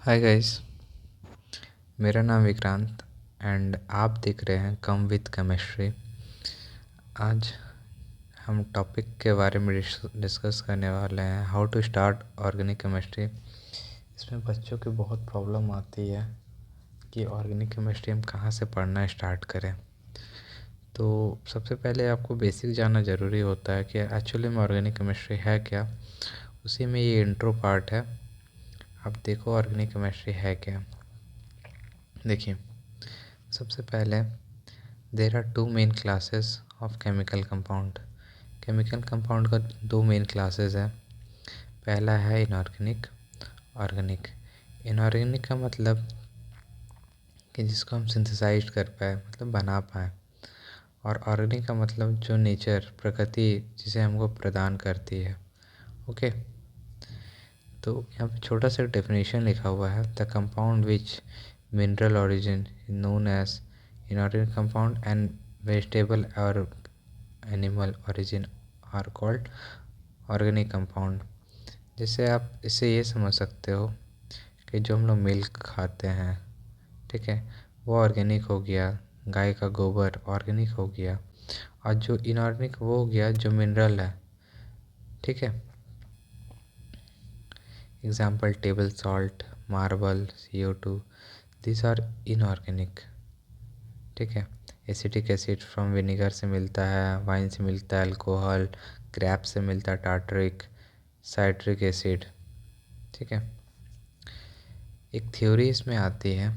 Hi guys, मेरा नाम Vikrant and आप देख रहे हैं कम विद केमिस्ट्री। आज हम टॉपिक के बारे में डिस्कस करने वाले हैं, how to start organic chemistry. इसमें बच्चों की बहुत प्रॉब्लम आती है कि ऑर्गेनिक केमिस्ट्री हम कहाँ से पढ़ना स्टार्ट करें। तो सबसे पहले आपको बेसिक जानना ज़रूरी होता है कि एक्चुअली में ऑर्गेनिक केमिस्ट्री है क्या। उसी में ये इंट्रो पार्ट है। अब देखो ऑर्गेनिक केमिस्ट्री है क्या। देखिए, सबसे पहले there are two main classes of chemical compound. Chemical compound का दो मेन क्लासेस है। पहला है इनऑर्गेनिक, ऑर्गेनिक। इनऑर्गेनिक का मतलब कि जिसको हम सिंथेसाइज कर पाए, मतलब बना पाए। और ऑर्गेनिक का मतलब जो नेचर, प्रकृति जिसे हमको प्रदान करती है। ओके, तो यहाँ पे छोटा सा डेफिनेशन लिखा हुआ है, the compound which mineral origin known as inorganic compound and vegetable or animal origin are called organic compound। जैसे आप इससे ये समझ सकते हो कि जो हम लोग मिल्क खाते हैं, ठीक है, वो ऑर्गेनिक हो गया। गाय का गोबर ऑर्गेनिक हो गया। और जो इनऑर्गेनिक वो हो गया जो मिनरल है, ठीक है। Example table salt, marble, CO2, this are inorganic, ठीक है। एसिटिक एसिड फ्रॉम विनेगर से मिलता है, वाइन से मिलता है अल्कोहल, ग्रेप से मिलता है टार्टरिक, साइट्रिक एसिड, ठीक है। एक थ्योरी इसमें आती है,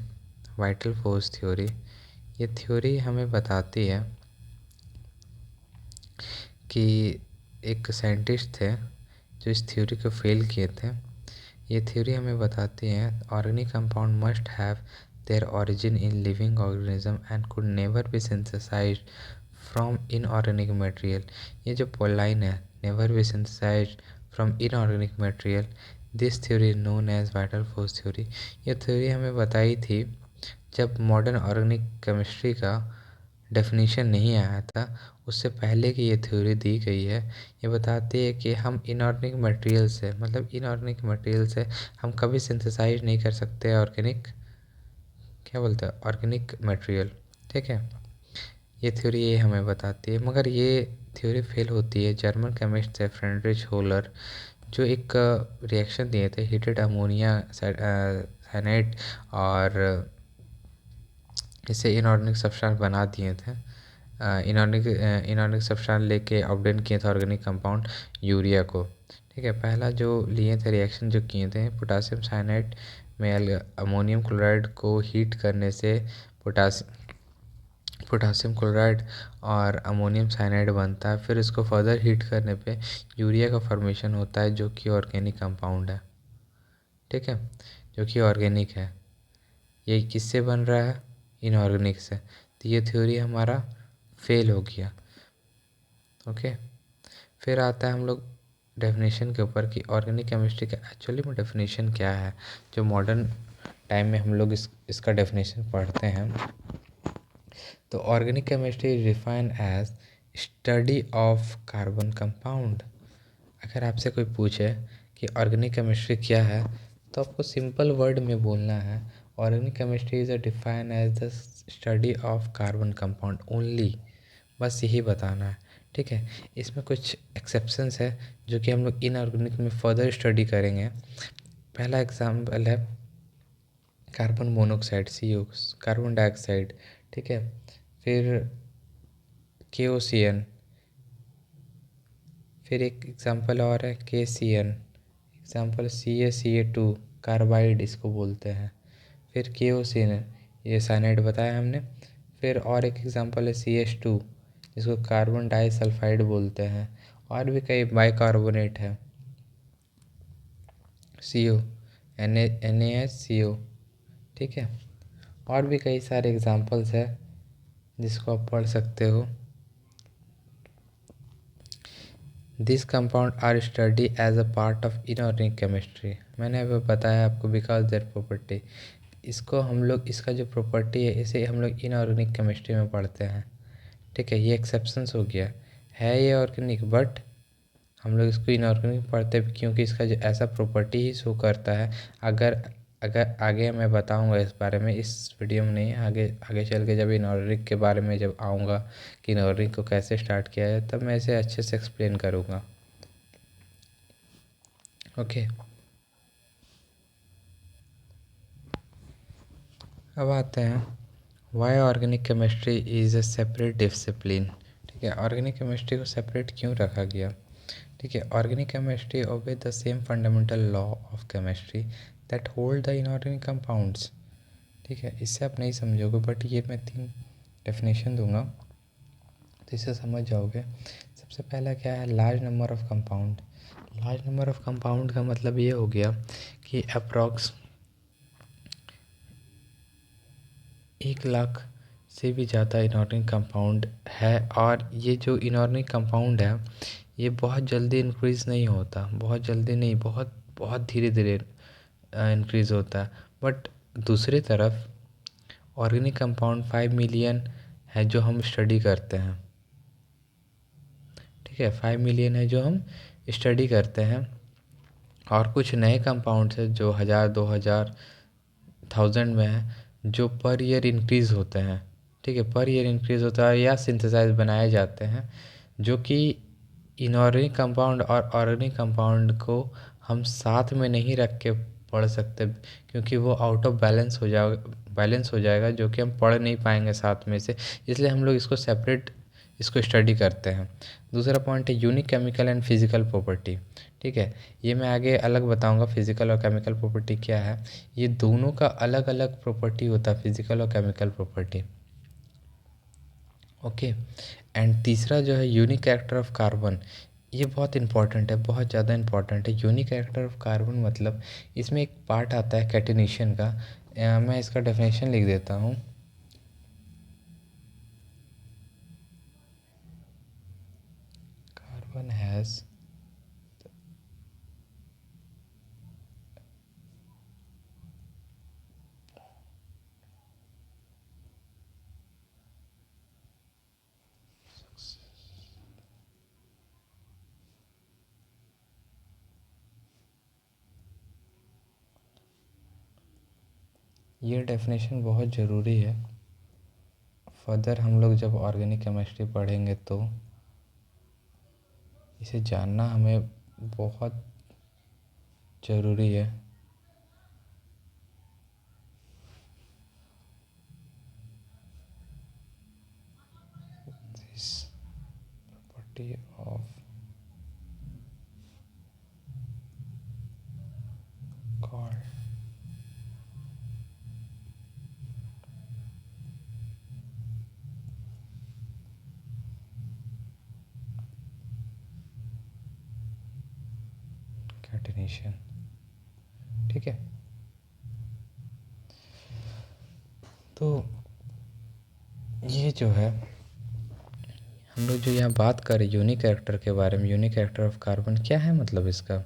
वाइटल फोर्स थ्योरी। ये थ्योरी हमें बताती है कि एक साइंटिस्ट थे जो इस थ्योरी को फेल किए थे। ये थ्योरी हमें बताती है organic compound must have their origin in living organism and could never be synthesized from inorganic material। ये जो लाइन है, never be synthesized from inorganic material, this theory is known as vital force theory। ये theory हमें बताई थी जब modern organic chemistry का definition नहीं आया था। उससे पहले की ये थ्योरी दी गई है। ये बताती है कि हम इनऑर्गेनिक मटेरियल से, मतलब इनऑर्गेनिक मटेरियल से हम कभी सिंथेसाइज नहीं कर सकते ऑर्गेनिक, क्या बोलते हैं, ऑर्गेनिक मटेरियल, ठीक है। ये थ्योरी ये हमें बताती है, मगर ये थ्योरी फेल होती है। जर्मन केमिस्ट थे फ्रेडरिच होलर, जो एक रिएक्शन दिए थे, हीटेड अमोनिया साइनाइड और इससे इनऑर्गेनिक सब्सटेंस बना दिए थे। इनऑर्गेनिक सब्सटेंस लेके ऑब्टेन किए थे ऑर्गेनिक कंपाउंड यूरिया को, ठीक है। पहला जो लिए थे रिएक्शन जो किए थे, पोटासियम साइनाइड में अमोनियम क्लोराइड को हीट करने से पोटासियम क्लोराइड और अमोनियम साइनाइड बनता है। फिर इसको फर्दर हीट करने पे यूरिया का फॉर्मेशन होता है, जो कि ऑर्गेनिक कंपाउंड है, ठीक है, जो कि ऑर्गेनिक है। ये किससे बन रहा है? इनऑर्गेनिक से। तो ये थ्योरी हमारा फेल हो गया। ओके, फिर आता है हम लोग डेफिनेशन के ऊपर कि ऑर्गेनिक केमिस्ट्री का एक्चुअली में डेफिनेशन क्या है। जो मॉडर्न टाइम में हम लोग इसका डेफिनेशन पढ़ते हैं, तो organic chemistry is defined as study of carbon compound. अगर आपसे कोई पूछे कि ऑर्गेनिक केमिस्ट्री क्या है, तो आपको सिंपल वर्ड में बोलना है, organic chemistry is defined as the study of carbon compound only. बस यही बताना है, ठीक है। इसमें कुछ एक्सेप्शंस है जो कि हम लोग इनऑर्गेनिक में फर्दर स्टडी करेंगे। पहला एग्जाम्पल है carbon monoxide, CO, carbon dioxide, ठीक है। फिर KOCN, फिर एक एग्जाम्पल और है KCN, एग्जाम्पल CaCa2 कार्बाइड इसको बोलते हैं। फिर KOCN, ये साइनाइड बताया हमने। फिर और एक एग्जाम्पल है CH2, जिसको कार्बन डाइसल्फाइड बोलते हैं। और भी कई बाइकार्बोनेट है, CO, NaHCO, ठीक है। और भी कई सारे एग्जाम्पल्स है जिसको आप पढ़ सकते हो। This compound are study as a part of inorganic chemistry. मैंने अभी बताया आपको, बिकॉज देयर प्रॉपर्टी, इसको हम लोग, इसका जो प्रॉपर्टी है इसे हम लोग इनऑर्गेनिक केमिस्ट्री में पढ़ते हैं, ठीक है। ये एक्सेप्शंस हो गया, है ये ऑर्गेनिक बट हम लोग इसको इनऑर्गेनिक पढ़ते हैं क्योंकि इसका जो ऐसा प्रॉपर्टी ही शो करता है। अगर अगर आगे मैं बताऊंगा इस बारे में, इस वीडियो में नहीं, आगे आगे चल के जब इनऑर्गेनिक के बारे में जब आऊँगा कि इनऑर्गेनिक को कैसे स्टार्ट किया है, तब मैं इसे अच्छे से एक्सप्लेन करूँगा। ओके, अब आते हैं why organic chemistry is a separate discipline. ठीक है, ऑर्गेनिक केमिस्ट्री को सेपरेट क्यों रखा गया? ठीक है, organic chemistry obey the same fundamental law of chemistry that hold the inorganic compounds. ठीक है, इससे आप नहीं समझोगे, बट ये मैं 3 डेफिनेशन दूंगा तो इससे समझ जाओगे। सबसे पहला क्या है? Large number of compound. Large number of compound का मतलब ये हो गया कि अप्रॉक्स 1 लाख से भी ज़्यादा इनऑर्गेनिक कंपाउंड है, और ये जो इनऑर्गेनिक कंपाउंड है ये बहुत जल्दी इंक्रीज़ नहीं होता, बहुत जल्दी नहीं, बहुत बहुत धीरे धीरे इंक्रीज़ होता है। बट दूसरी तरफ ऑर्गेनिक कंपाउंड 5 मिलियन है जो हम स्टडी करते हैं। ठीक है, 5 मिलियन है जो हम स्टडी करते हैं, और कुछ नए कंपाउंड्स है जो 1000, 2000, 1000 में है, जो पर ईयर इंक्रीज़ होते हैं। ठीक है, पर ईयर इंक्रीज़ होता है या सिंथेसाइज बनाए जाते हैं, जो कि इनऑर्गेनिक कंपाउंड और ऑर्गेनिक कंपाउंड को हम साथ में नहीं रख के पढ़ सकते, क्योंकि वो आउट ऑफ बैलेंस हो जाएगा, जो कि हम पढ़ नहीं पाएंगे साथ में से। इसलिए हम लोग इसको सेपरेट इसको स्टडी करते हैं। दूसरा पॉइंट है unique chemical and physical property. ठीक है, ये मैं आगे अलग बताऊंगा फिजिकल और केमिकल प्रॉपर्टी क्या है। ये दोनों का अलग अलग प्रॉपर्टी होता है, फिजिकल और केमिकल प्रॉपर्टी। ओके, एंड तीसरा जो है यूनिक कैरेक्टर ऑफ कार्बन। ये बहुत इंपॉर्टेंट है, बहुत ज़्यादा इंपॉर्टेंट है। यूनिक कैरेक्टर ऑफ कार्बन मतलब इसमें एक पार्ट आता है कैटिनेशन का। मैं इसका डेफिनेशन लिख देता हूँ। कार्बन हैज़ ये डेफिनेशन बहुत ज़रूरी है। फर्दर हम लोग जब ऑर्गेनिक केमिस्ट्री पढ़ेंगे तो इसे जानना हमें बहुत ज़रूरी है। This property of called catenation. ठीक है, तो ये जो है हम लोग जो यहाँ बात कर रहे हैं यूनिक कैरेक्टर के बारे में, यूनिक कैरेक्टर ऑफ कार्बन क्या है? मतलब इसका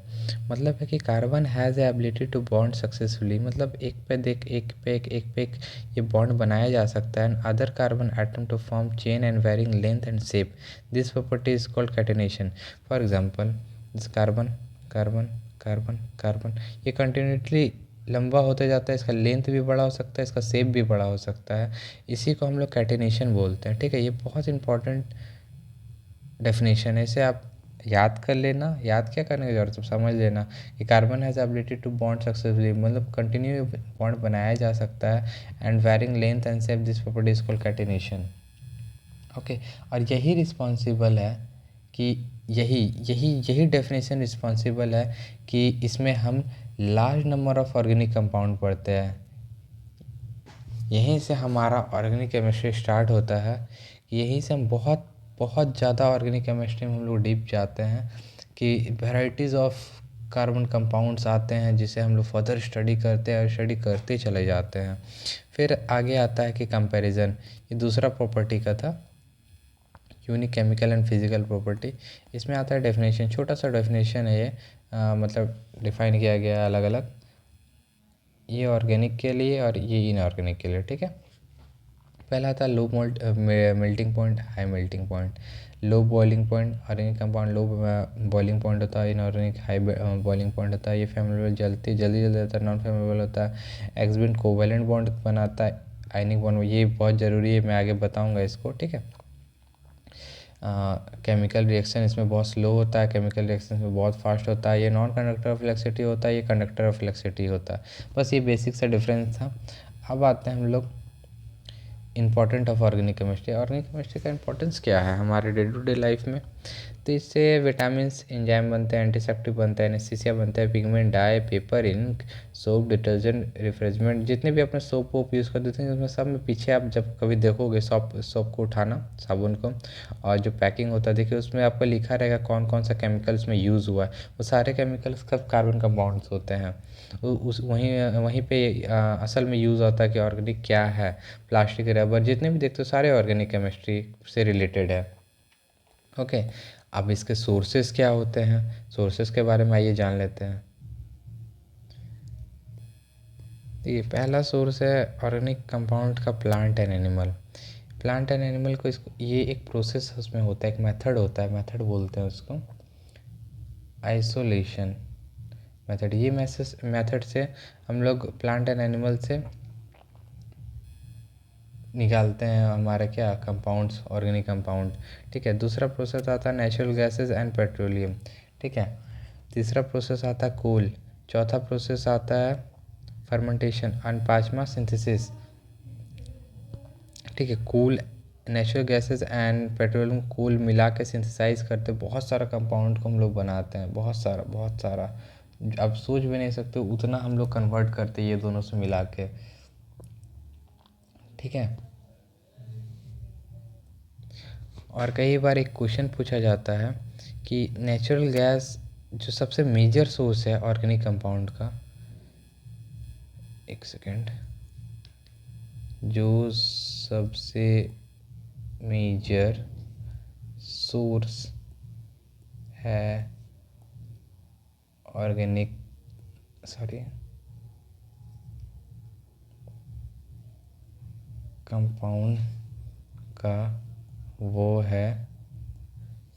मतलब है कि carbon has a ability to bond successfully. मतलब एक पे देख एक पे एक ये बॉन्ड बनाया जा सकता है, and other carbon atom to form chain and varying length and shape. This property is called catenation. For example this carbon carbon carbon carbon, ये कंटिन्यूसली लंबा होते जाता है, इसका लेंथ भी बड़ा हो सकता है, इसका शेप भी बड़ा हो सकता है। इसी को हम लोग कैटिनेशन बोलते हैं। ठीक है, ये बहुत इंपॉर्टेंट डेफिनेशन है, इसे आप याद कर लेना। याद क्या करने की ज़रूरत है, समझ लेना कि carbon has ability to bond successfully, मतलब कंटिन्यू बॉन्ड बनाया जा सकता है, and varying length and shape, this property is called catenation. Okay, और यही रिस्पॉन्सिबल है कि यही यही यही डेफिनेशन रिस्पॉन्सिबल है कि इसमें हम large number of organic compound पढ़ते हैं। यहीं से हमारा ऑर्गेनिक केमिस्ट्री स्टार्ट होता है, यहीं से हम बहुत बहुत ज़्यादा ऑर्गेनिक केमिस्ट्री में हम लोग डीप जाते हैं कि वैराइटीज़ ऑफ कार्बन कंपाउंड्स आते हैं, जिसे हम लोग फर्दर स्टडी करते हैं और स्टडी करते चले जाते हैं। फिर आगे आता है कि कंपैरिजन, ये दूसरा प्रॉपर्टी का था, unique chemical and physical property. इसमें आता है डेफिनेशन, छोटा सा डेफिनेशन है ये, मतलब डिफाइन किया गया है अलग अलग, ये ऑर्गेनिक के लिए और ये इनऑर्गेनिक के लिए। ठीक है, पहला आता है low melting point, high melting point. Low boiling point organic compound low boiling point होता है, इनऑर्गेनिक हाई बॉइलिंग पॉइंट होता है। ये फ्लेमेबल जल्दी जल्दी होता है, नॉन फ्लेमेबल होता है। एक्सपेंड कोवेलेंट बॉन्ड बनाता है, आयनिक बॉन्ड, ये बहुत ज़रूरी है, मैं आगे बताऊंगा इसको, ठीक है। केमिकल रिएक्शन इसमें बहुत स्लो होता है, केमिकल रिएक्शन में बहुत फास्ट होता है। ये नॉन कंडक्टर ऑफ इलेक्ट्रिसिटी होता है, ये कंडक्टर ऑफ इलेक्ट्रिसिटी होता है। बस ये बेसिक सा डिफरेंस था। अब आते हैं हम लोग important of organic chemistry. Organic chemistry का इंपॉर्टेंस क्या है हमारे डे टू डे लाइफ में? तो इससे विटामिन्स, एंजाइम बनते हैं, एंटीसेप्टिक बनता है, एनेस्थीसिया बनता है, pigment, dye, paper, ink, soap, detergent, refreshment, जितने भी अपने सोप वोप यूज़ कर देते हैं उसमें सब में पीछे आप जब कभी देखोगे सोप को उठाना, साबुन को, और जो पैकिंग होता है देखिए उसमें आपको लिखा रहेगा कौन कौन सा केमिकल्स में यूज़ हुआ है। वो सारे केमिकल्स कब कार्बन कंपाउंड्स होते हैं। उस वहीं वहीं पे असल में यूज़ होता है कि ऑर्गेनिक क्या है। प्लास्टिक, रबर, जितने भी देखते हो सारे ऑर्गेनिक केमिस्ट्री से रिलेटेड है। ओके, अब इसके सोर्सेस क्या होते हैं, सोर्सेस के बारे में आइए जान लेते हैं। ये पहला सोर्स है ऑर्गेनिक कंपाउंड का, plant and animal. Plant and animal को इसको ये एक प्रोसेस उसमें होता है, एक मेथड होता है, मेथड बोलते हैं उसको आइसोलेशन मेथड। ये मेथड से हम लोग प्लांट एंड एनिमल से निकालते हैं हमारे क्या कंपाउंड्स, ऑर्गेनिक कंपाउंड, ठीक है। दूसरा प्रोसेस आता है नेचुरल गैसेस एंड पेट्रोलियम, ठीक है। तीसरा प्रोसेस आता है कोल। चौथा प्रोसेस आता है फर्मेंटेशन एंड पांचवा सिंथेसिस, ठीक है। Cool, natural gases and petroleum, cool मिला के सिंथेसाइज करते बहुत सारा कंपाउंड को हम लोग बनाते हैं, बहुत सारा बहुत सारा, आप सोच भी नहीं सकते उतना हम लोग कन्वर्ट करते हैं ये दोनों से मिला के, ठीक है। और कई बार एक क्वेश्चन पूछा जाता है कि नेचुरल गैस जो सबसे मेजर सोर्स है ऑर्गेनिक कंपाउंड का, एक सेकेंड, जो सबसे मेजर सोर्स है ऑर्गेनिक कंपाउंड का, वो है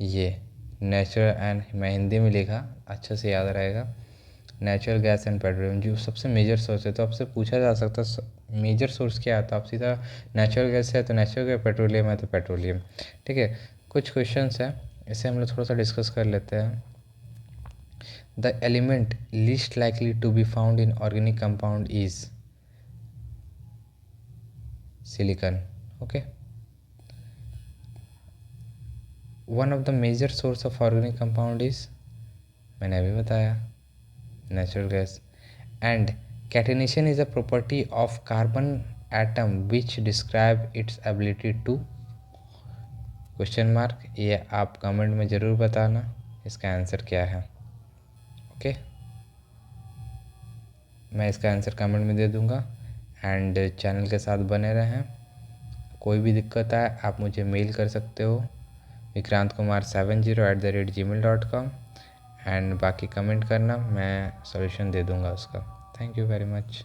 ये नेचुरल एंड, मैं हिंदी में लिखा अच्छे से याद रहेगा, नेचुरल गैस एंड पेट्रोलियम जो सबसे मेजर सोर्स है। तो आपसे पूछा जा सकता है मेजर सोर्स क्या आता है, आप सीधा नेचुरल गैस है तो नेचुरल गैस, पेट्रोलियम है तो पेट्रोलियम, ठीक है। कुछ क्वेश्चंस है, इसे हम लोग थोड़ा सा डिस्कस कर लेते हैं। The element least likely to be found in organic compound is silicon, okay. One of the major source of organic compound is, मैंने अभी बताया, natural gas. And catenation is a property of carbon atom which describe its ability to, question mark, ये आप comment में ज़रूर बताना इसका answer क्या है, ओके। मैं इसका आंसर कमेंट में दे दूंगा। एंड चैनल के साथ बने रहें। कोई भी दिक्कत आए आप मुझे मेल कर सकते हो vikrantkumar70@gmail.com, एंड बाकी कमेंट करना, मैं सॉल्यूशन दे दूंगा उसका। Thank you very much.